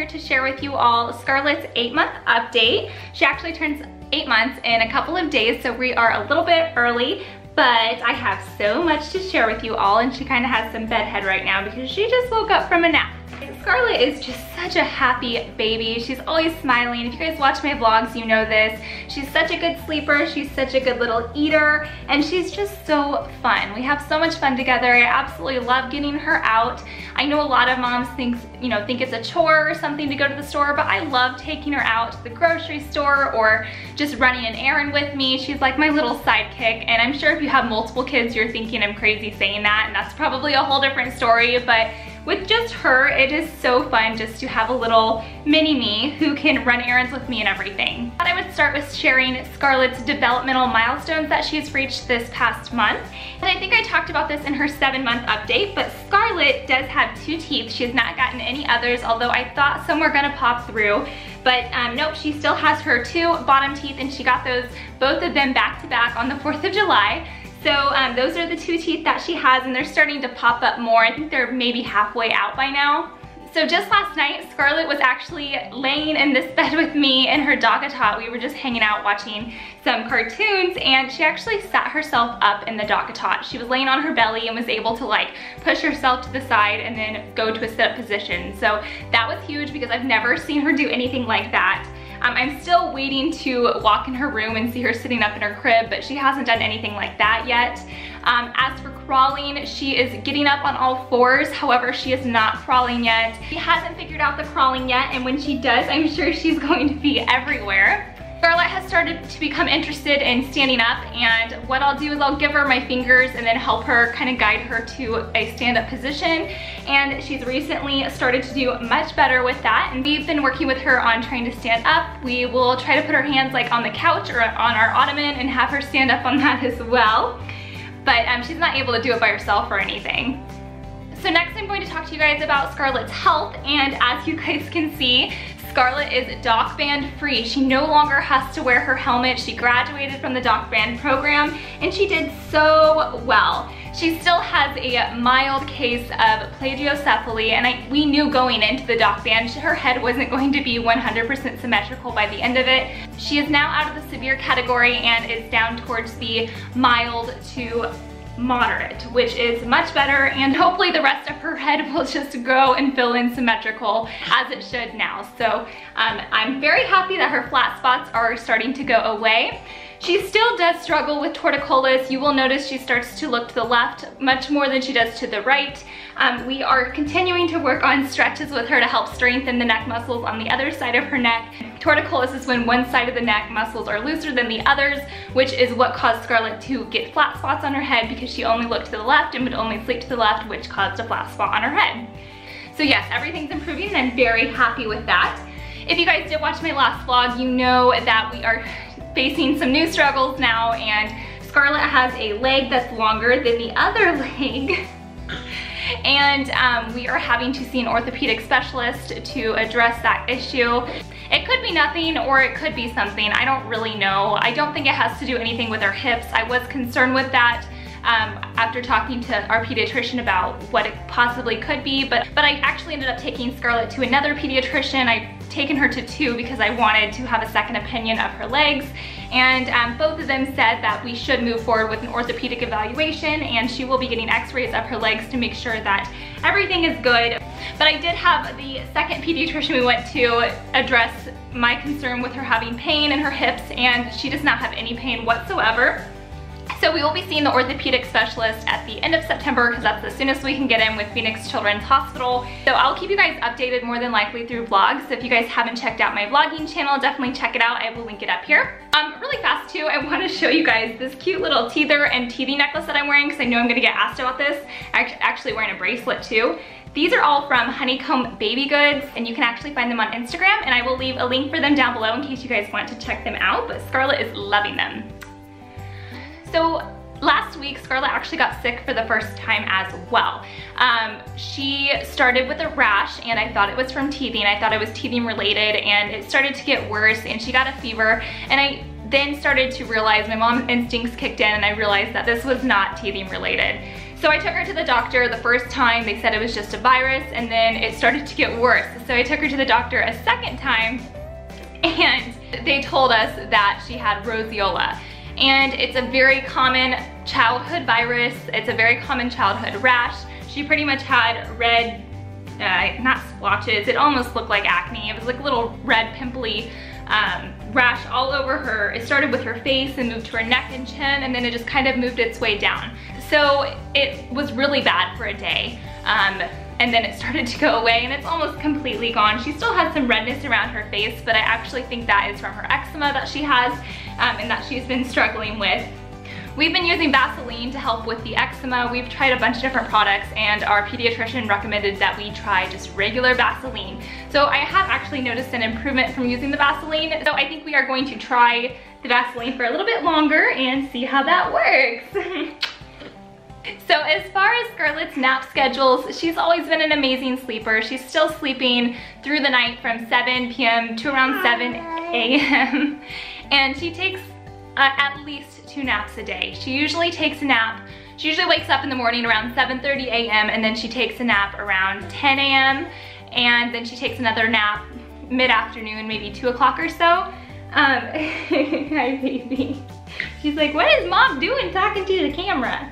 here to share with you all Scarlett's 8-month update. She actually turns 8 months in a couple of days, so we are a little bit early, but I have so much to share with you all, and she kind of has some bedhead right now because she just woke up from a nap. Scarlett is just such a happy baby. She's always smiling. If you guys watch my vlogs, you know this. She's such a good sleeper. She's such a good little eater, and she's just so fun. We have so much fun together. I absolutely love getting her out. I know a lot of moms think it's a chore or something to go to the store, but I love taking her out to the grocery store or just running an errand with me. She's like my little sidekick, and I'm sure if you have multiple kids, you're thinking I'm crazy saying that, and that's probably a whole different story, but with just her, it is so fun just to have a little mini me who can run errands with me and everything. I thought I would start with sharing Scarlett's developmental milestones that she's reached this past month. And I think I talked about this in her 7-month update, but Scarlett does have 2 teeth. She has not gotten any others, although I thought some were gonna pop through. But nope, she still has her 2 bottom teeth, and she got both of them back to back on the 4th of July. So those are the 2 teeth that she has, and they're starting to pop up more. I think they're maybe halfway out by now. So just last night, Scarlett was actually laying in this bed with me in her dog-a-tot. We were just hanging out watching some cartoons, and she actually sat herself up in the dog-a-tot. She was laying on her belly and was able to like push herself to the side and then go to a sit-up position. So that was huge because I've never seen her do anything like that. I'm still waiting to walk in her room and see her sitting up in her crib, but she hasn't done anything like that yet. As for crawling, she is getting up on all 4s. However, she is not crawling yet. She hasn't figured out the crawling yet, and when she does, I'm sure she's going to be everywhere. Scarlett has started to become interested in standing up, and what I'll do is I'll give her my fingers and then help her kind of guide her to a stand-up position, and she's recently started to do much better with that, and we've been working with her on trying to stand up. We will try to put her hands like on the couch or on our ottoman and have her stand up on that as well, but she's not able to do it by herself or anything. So next I'm going to talk to you guys about Scarlett's health, and as you guys can see, Scarlett is doc band free. She no longer has to wear her helmet. She graduated from the doc band program, and she did so well. She still has a mild case of plagiocephaly, and we knew going into the doc band her head wasn't going to be 100% symmetrical by the end of it. She is now out of the severe category and is down towards the mild to moderate, which is much better, and hopefully the rest of her head will just grow and fill in symmetrical as it should now. So I'm very happy that her flat spots are starting to go away. She still does struggle with torticollis. You will notice she starts to look to the left much more than she does to the right. We are continuing to work on stretches with her to help strengthen the neck muscles on the other side of her neck. Torticollis is when one side of the neck muscles are looser than the others, which is what caused Scarlett to get flat spots on her head because she only looked to the left and would only sleep to the left, which caused a flat spot on her head. So yes, everything's improving, and I'm very happy with that. If you guys did watch my last vlog, you know that we are facing some new struggles now, and Scarlett has a leg that's longer than the other leg. And we are having to see an orthopedic specialist to address that issue. It could be nothing or it could be something. I don't really know. I don't think it has to do anything with her hips. I was concerned with that after talking to our pediatrician about what it possibly could be, but I actually ended up taking Scarlett to another pediatrician. I've taken her to 2 because I wanted to have a second opinion of her legs, and both of them said that we should move forward with an orthopedic evaluation, and she will be getting x-rays of her legs to make sure that everything is good. But I did have the second pediatrician we went to address my concern with her having pain in her hips, and she does not have any pain whatsoever. So we will be seeing the orthopedic specialist at the end of September because that's the soonest we can get in with Phoenix Children's Hospital. So I'll keep you guys updated more than likely through vlogs. So if you guys haven't checked out my vlogging channel, definitely check it out. I will link it up here. Really fast too, I want to show you guys this cute little teether and teething necklace that I'm wearing because I know I'm going to get asked about this. I'm actually wearing a bracelet too. These are all from Honeycomb Baby Goods, and you can actually find them on Instagram, and I will leave a link for them down below in case you guys want to check them out, but Scarlett is loving them. So last week, Scarlett actually got sick for the first time as well. She started with a rash, and I thought it was from teething. I thought it was teething related, and it started to get worse, and she got a fever, and I then started to realize my mom's instincts kicked in, and I realized that this was not teething related. So I took her to the doctor the first time. They said it was just a virus, and then it started to get worse. So I took her to the doctor a second time, and they told us that she had roseola. And it's a very common childhood virus. It's a very common childhood rash. She pretty much had red, not splotches, it almost looked like acne. It was like a little red pimply rash all over her. It started with her face and moved to her neck and chin, and then it just kind of moved its way down. So it was really bad for a day. And then it started to go away, and it's almost completely gone. She still has some redness around her face, but I actually think that is from her eczema that she has and that she's been struggling with. We've been using Vaseline to help with the eczema. We've tried a bunch of different products, and our pediatrician recommended that we try just regular Vaseline. So I have actually noticed an improvement from using the Vaseline. So I think we are going to try the Vaseline for a little bit longer and see how that works. So as far as Scarlett's nap schedules, she's always been an amazing sleeper. She's still sleeping through the night from 7 p.m. to around 7 a.m. And she takes at least 2 naps a day. She usually takes a nap. She usually wakes up in the morning around 7:30 a.m. and then she takes a nap around 10 a.m. and then she takes another nap mid-afternoon, maybe 2 o'clock or so. Hi baby. She's like, what is mom doing talking to the camera?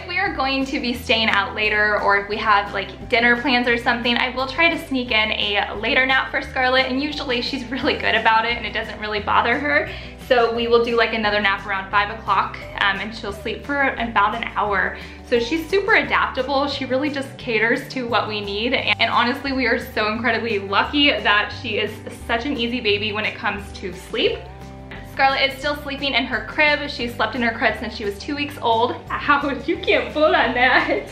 We are going to be staying out later, or if we have like dinner plans or something, I will try to sneak in a later nap for Scarlett, and usually she's really good about it and it doesn't really bother her. So we will do like another nap around 5 o'clock and she'll sleep for about an hour. So she's super adaptable. She really just caters to what we need. And honestly, we are so incredibly lucky that she is such an easy baby when it comes to sleep. Scarlett is still sleeping in her crib. She slept in her crib since she was 2 weeks old. Ouch, you can't pull on that.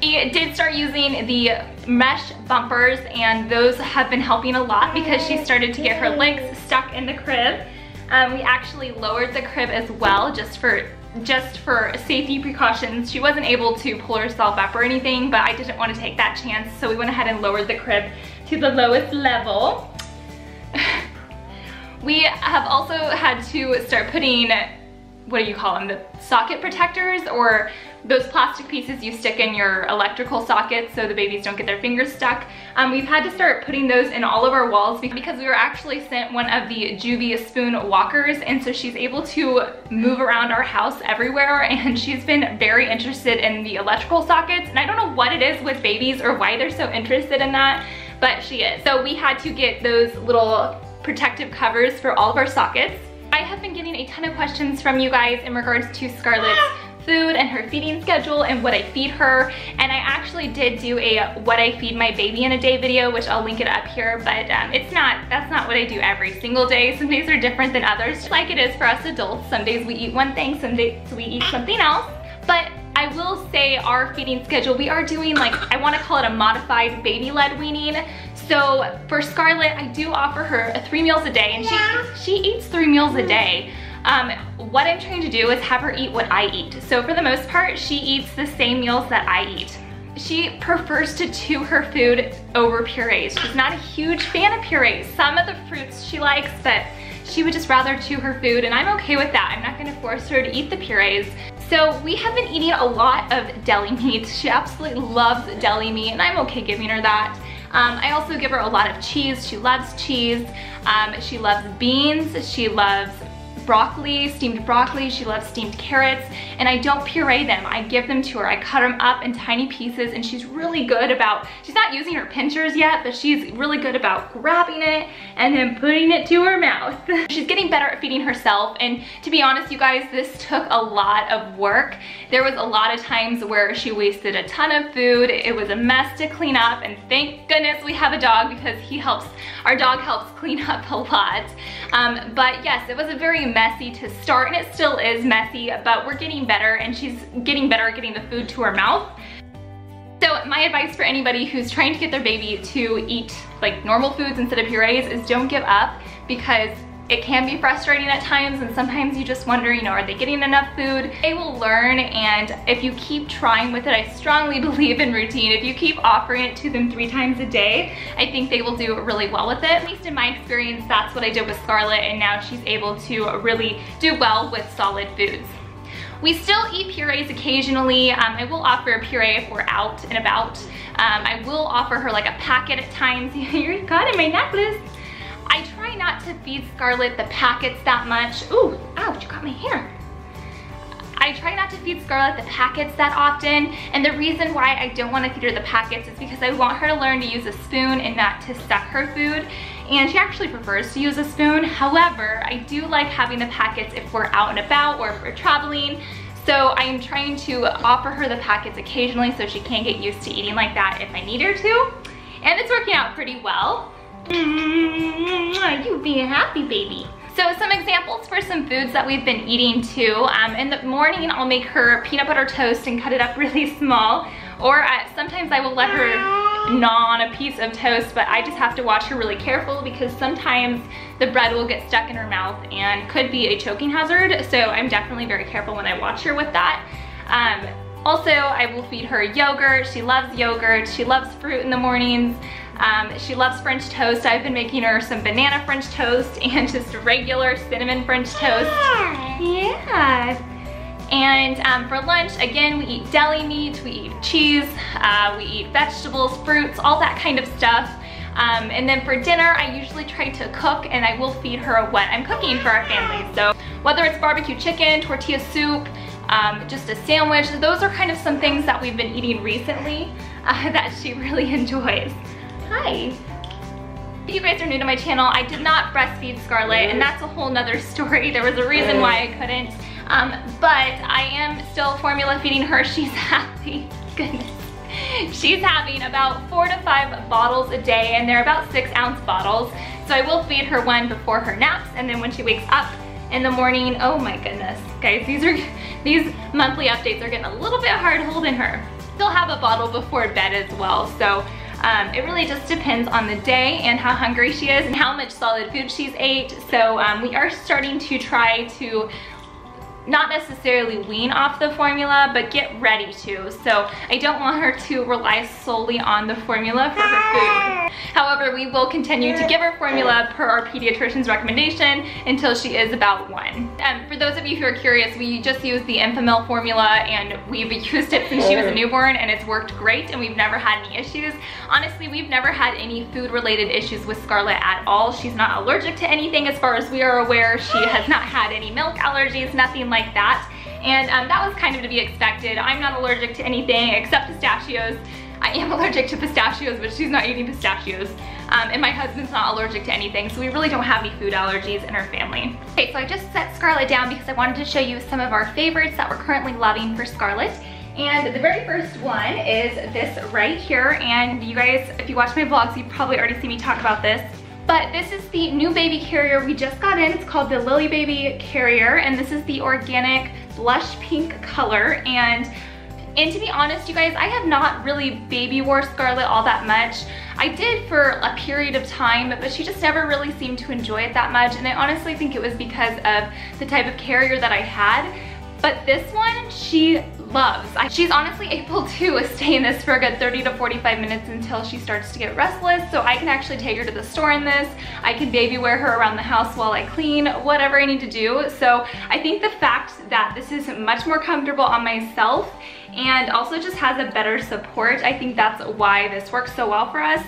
We did start using the mesh bumpers, and those have been helping a lot because she started to get her legs stuck in the crib. We actually lowered the crib as well, just for safety precautions. She wasn't able to pull herself up or anything, but I didn't want to take that chance, so we went ahead and lowered the crib to the lowest level. We have also had to start putting, what do you call them, the socket protectors, or those plastic pieces you stick in your electrical sockets so the babies don't get their fingers stuck. We've had to start putting those in all of our walls because we were actually sent one of the Juvie spoon walkers, and so she's able to move around our house everywhere, and she's been very interested in the electrical sockets, and I don't know what it is with babies or why they're so interested in that, but she is. So we had to get those little protective covers for all of our sockets. I have been getting a ton of questions from you guys in regards to Scarlett's food and her feeding schedule and what I feed her, and I actually did do a what I feed my baby in a day video, which I'll link it up here, but that's not what I do every single day. Some days are different than others, like it is for us adults. Some days we eat one thing, some days we eat something else. But I will say our feeding schedule, we are doing, like, I want to call it a modified baby-led weaning. So for Scarlett, I do offer her 3 meals a day, and she eats 3 meals a day. What I'm trying to do is have her eat what I eat. So for the most part, she eats the same meals that I eat. She prefers to chew her food over purees. She's not a huge fan of purees. Some of the fruits she likes, but she would just rather chew her food, and I'm okay with that. I'm not gonna force her to eat the purees. So we have been eating a lot of deli meat. She absolutely loves deli meat, and I'm okay giving her that. I also give her a lot of cheese. She loves cheese. She loves beans. She loves broccoli, steamed broccoli. She loves steamed carrots, and I don't puree them. I give them to her. I cut them up in tiny pieces, and she's really good about, she's not using her pinchers yet, but she's really good about grabbing it and then putting it to her mouth. She's getting better at feeding herself, and to be honest, you guys, this took a lot of work. There was a lot of times where she wasted a ton of food. It was a mess to clean up, and thank goodness we have a dog because our dog helps clean up a lot. But yes, it was a very messy to start, and it still is messy, but we're getting better, and she's getting better at getting the food to her mouth. So my advice for anybody who's trying to get their baby to eat like normal foods instead of purees is don't give up, because it can be frustrating at times, and sometimes you just wonder, you know, are they getting enough food? They will learn, and if you keep trying with it, I strongly believe in routine. If you keep offering it to them 3 times a day, I think they will do really well with it. At least in my experience, that's what I did with Scarlett, and now she's able to really do well with solid foods. We still eat purees occasionally. I will offer a puree if we're out and about. I will offer her like a packet at times. You're caught in my necklace. I try not to feed Scarlett the packets that much. Ooh, ouch, you got my hair. I try not to feed Scarlett the packets that often, and the reason why I don't want to feed her the packets is because I want her to learn to use a spoon and not to suck her food, and she actually prefers to use a spoon. However, I do like having the packets if we're out and about or if we're traveling, so I am trying to offer her the packets occasionally so she can get used to eating like that if I need her to, and it's working out pretty well. You being happy, baby. So some examples for some foods that we've been eating too. In the morning, I'll make her peanut butter toast and cut it up really small. Or sometimes I will let her gnaw on a piece of toast, but I just have to watch her really careful because sometimes the bread will get stuck in her mouth and could be a choking hazard. So I'm definitely very careful when I watch her with that. Also, I will feed her yogurt. She loves yogurt. She loves fruit in the mornings. She loves French toast. I've been making her some banana French toast and just regular cinnamon French toast. Yeah. And for lunch, again, we eat deli meat, we eat cheese, we eat vegetables, fruits, all that kind of stuff. And then for dinner, I usually try to cook and I will feed her what I'm cooking for our family. So whether it's barbecue chicken, tortilla soup, just a sandwich, those are kind of some things that we've been eating recently that she really enjoys. Hi. If you guys are new to my channel, I did not breastfeed Scarlett, and that's a whole nother story. There was a reason why I couldn't, but I am still formula feeding her. She's happy, goodness. She's having about 4 to 5 bottles a day, and they're about 6-ounce bottles. So I will feed her one before her naps, and then when she wakes up in the morning, oh my goodness. Guys, these monthly updates are getting a little bit hard holding her. Still have a bottle before bed as well, so it really just depends on the day and how hungry she is and how much solid food she's ate. So we are starting to try to not necessarily wean off the formula, but get ready to. So I don't want her to rely solely on the formula for her food. However, we will continue to give her formula per our pediatrician's recommendation until she is about 1. For those of you who are curious, we just use the Enfamil formula and we've used it since she was a newborn and it's worked great and we've never had any issues. Honestly, we've never had any food related issues with Scarlett at all. She's not allergic to anything as far as we are aware. She has not had any milk allergies, nothing like that. And that was kind of to be expected. I'm not allergic to anything except pistachios. I am allergic to pistachios, but she's not eating pistachios. And my husband's not allergic to anything, so we really don't have any food allergies in our family. Okay, so I just set Scarlett down because I wanted to show you some of our favorites that we're currently loving for Scarlett. And the very first one is this right here. And you guys, if you watch my vlogs, you've probably already seen me talk about this. But this is the new baby carrier we just got in. It's called the Lily Baby Carrier, and this is the organic blush pink color. And to be honest, you guys, I have not really baby wore Scarlett all that much. I did for a period of time, but she just never really seemed to enjoy it that much. And I honestly think it was because of the type of carrier that I had. But this one, she loves. She's honestly able to stay in this for a good 30 to 45 minutes until she starts to get restless. So I can actually take her to the store in this. I can baby wear her around the house while I clean, whatever I need to do. So I think the fact that this is much more comfortable on myself and also just has a better support, I think that's why this works so well for us.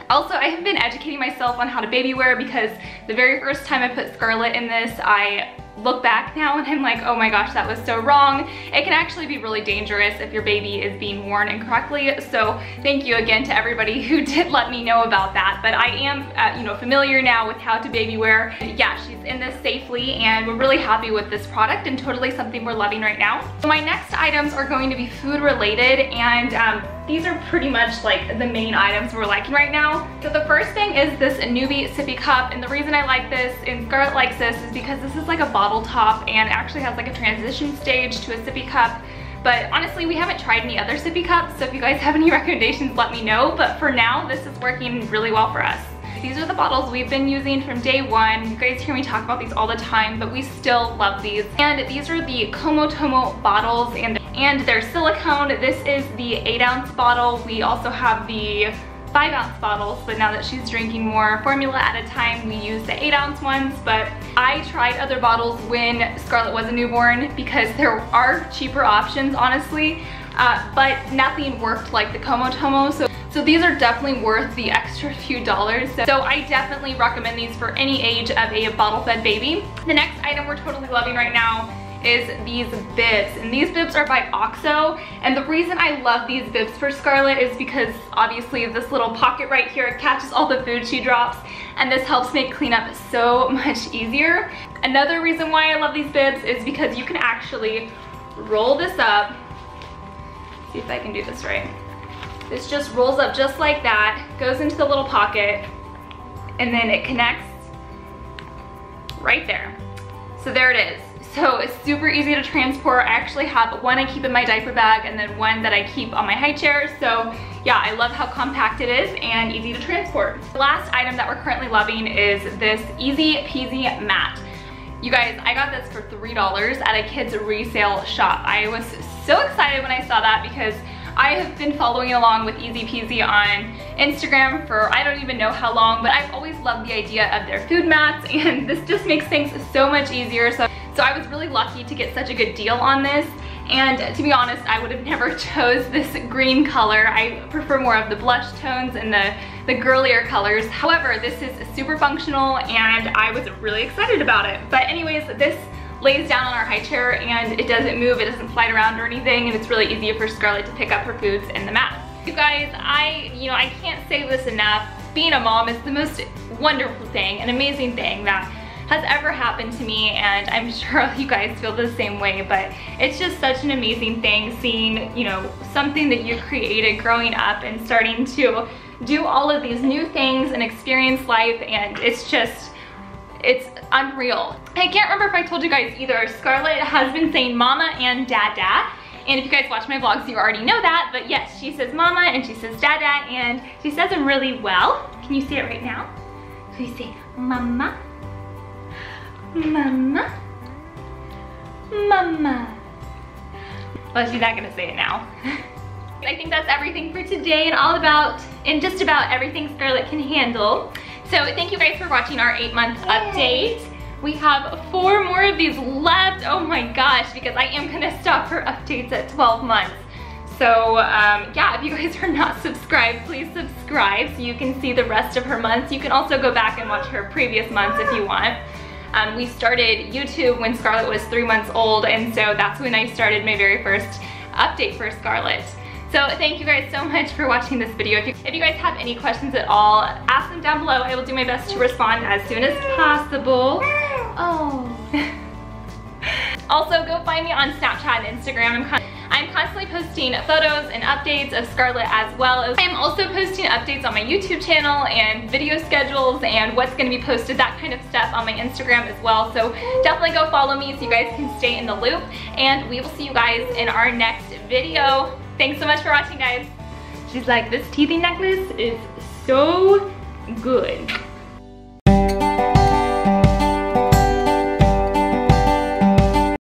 Also, I have been educating myself on how to baby wear because the very first time I put Scarlett in this, I look back now and I'm like, oh my gosh, that was so wrong. It can actually be really dangerous if your baby is being worn incorrectly. So thank you again to everybody who did let me know about that. But I am, familiar now with how to baby wear. Yeah, she's in this safely and we're really happy with this product and totally something we're loving right now. So my next items are going to be food related, and these are pretty much like the main items we're liking right now. So the first thing is this Newbie sippy cup, and the reason I like this and Scarlett likes this is because this is like a bottle top and actually has like a transition stage to a sippy cup. But honestly, we haven't tried any other sippy cups, so if you guys have any recommendations, let me know. But for now, this is working really well for us. These are the bottles we've been using from day one. You guys hear me talk about these all the time, but we still love these. And these are the Komotomo bottles, and they're silicone. This is the 8-ounce bottle. We also have the 5-ounce bottles, but now that she's drinking more formula at a time, we use the 8-ounce ones. But I tried other bottles when Scarlett was a newborn because there are cheaper options, honestly, but nothing worked like the Como-Tomo. So these are definitely worth the extra few dollars. So I definitely recommend these for any age of a bottle-fed baby. The next item we're totally loving right now is these bibs, and these bibs are by OXO. And the reason I love these bibs for Scarlett is because obviously this little pocket right here catches all the food she drops, and this helps make cleanup so much easier. Another reason why I love these bibs is because you can actually roll this up. See if I can do this right. This just rolls up just like that, goes into the little pocket, and then it connects right there. So there it is. So it's super easy to transport. I actually have one I keep in my diaper bag and then one that I keep on my high chair. So yeah, I love how compact it is and easy to transport. The last item that we're currently loving is this Easy Peasy mat. You guys, I got this for $3 at a kids resale shop. I was so excited when I saw that because I have been following along with Easy Peasy on Instagram for I don't even know how long, but I've always loved the idea of their food mats, and this just makes things so much easier. So I was really lucky to get such a good deal on this, and to be honest, I would have never chose this green color. I prefer more of the blush tones and the girlier colors. However, this is super functional and I was really excited about it. But anyways, this lays down on our high chair and it doesn't move, it doesn't slide around or anything, and it's really easy for Scarlett to pick up her foods in the mat. You guys, I can't say this enough. Being a mom is the most wonderful thing, an amazing thing that has ever happened to me, and I'm sure you guys feel the same way, but it's just such an amazing thing seeing, something that you created growing up and starting to do all of these new things and experience life, and it's unreal. I can't remember if I told you guys either, Scarlett has been saying mama and dada, and if you guys watch my vlogs, you already know that, but yes, she says mama and she says dada, and she says them really well. Can you see it right now? So you say mama, mama, mama. Well, she's not gonna say it now. I think that's everything for today and just about everything Scarlett can handle. So thank you guys for watching our 8-month update. We have 4 more of these left. Oh my gosh, because I am gonna stop her updates at 12 months. So yeah, if you guys are not subscribed, please subscribe so you can see the rest of her months. You can also go back and watch her previous months if you want. We started YouTube when Scarlett was 3 months old, and so that's when I started my very first update for Scarlett. So thank you guys so much for watching this video. If you guys have any questions at all, ask them down below. I will do my best to respond as soon as possible. Oh. Also, go find me on Snapchat and Instagram. I'm constantly posting photos and updates of Scarlett, as well as I'm also posting updates on my YouTube channel and video schedules and what's going to be posted, that kind of stuff, on my Instagram as well. So definitely go follow me so you guys can stay in the loop, and we will see you guys in our next video. Thanks so much for watching, guys. She's like, this teething necklace is so good.